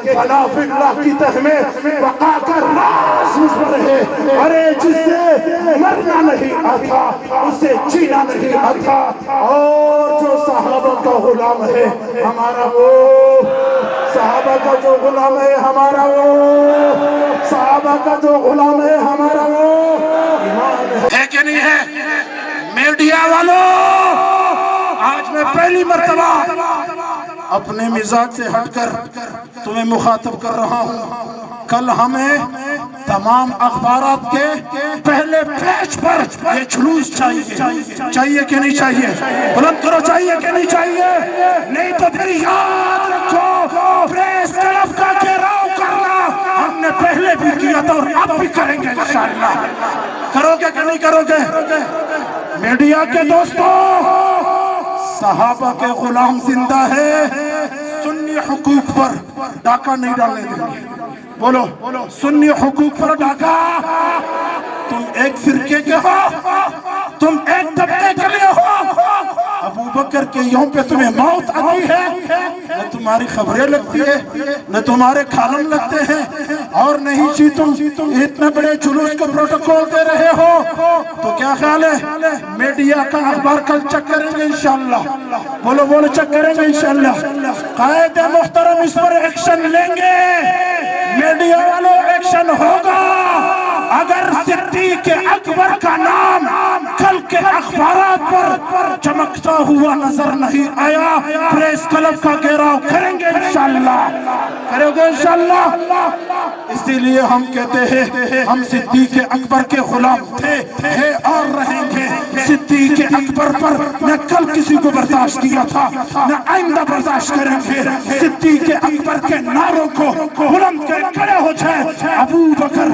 فنا فی اللہ کی تہ میں بقا کا راز مصور ہے. ارے جس سے مرنا نہیں آتا اسے جینا نہیں آتا. اور جو صحابہ کا غلام ہے ہمارا وہ, صحابہ کا جو غلام ہے ہمارا وہ, صحابہ کا جو غلام ہے ہمارا وہ ایمان ہے کہ نہیں ہے؟ میڈیا والوں, آج میں پہلی مرتبہ اپنے مزاج سے ہٹ کر تمہیں مخاطب کر رہا ہوں. کل ہمیں تمام اخبارات کے پہلے پیج پر یہ جلوس چاہیے کہ نہیں چاہیے؟ بلند کرو, چاہیے کہ نہیں چاہیے؟ نہیں تو پھر یاد رکھو پریس کلب کا گھیراؤ کرنا ہم نے پہلے بھی کیا تھا اور اب بھی کریں گے انشاءاللہ. کرو گے کہ نہیں کرو گے؟ میڈیا کے دوستوں, صحابہ کے غلام زندہ ہے, سنی حقوق پر ڈاکہ نہیں ڈالنے دیں گے. بولو, سنی حقوق پر ڈاکہ. تم ایک فرقے کے ہو, تم ایک طبقے کے لیے ہو. ابو بکر کے یوم پہ تمہیں موت آتی ہے, نہ تمہاری خبریں لگتی ہے, نہ تمہارے کالم لگتے ہیں, اور نہیں جی تم اتنے بڑے جلوس کو پروٹوکول دے رہے ہو. تو کیا خیال ہے میڈیا کا اخبار کل چیک کریں گے انشاءاللہ؟ بولو چیک کریں گے انشاءاللہ. قائد محترم اس پر ایکشن لیں گے. میڈیا والوں ایکشن ہوگا. اگر صدیق اکبر کا نام کل کے اخبارات پر چمکتا ہوا نظر نہیں آیا, پریس کلب کا گھیراؤ کریں گے انشاءاللہ. کرو گے انشاءاللہ؟ اسی لیے ہم کہتے ہیں ہم صدیق اکبر کے غلام تھے, ہیں اور رہیں گے. صدیق اکبر پر نہ کل کسی کو برداشت کیا تھا, نہ آئندہ برداشت کریں گے. صدیق اکبر کے نعروں کو بلند کر کھڑے ہو جائے, ابو بکر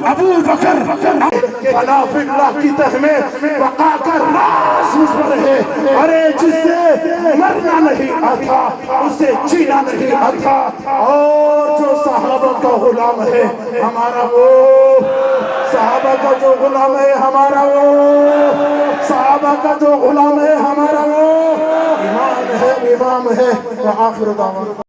ابو بکر. فنا فی اللہ کی تہ میں بقا کا راز مصور ہے. ارے جس سے مرنا نہیں آتا اسے جینا نہیں آتا. اور جو صحابہ کا غلام ہے ہمارا وہ, صحابہ کا جو غلام ہے ہمارا وہ, صحابہ کا جو غلام ہے ہمارا وہ ایمان ہے, امام ہے. وآخر دعوانا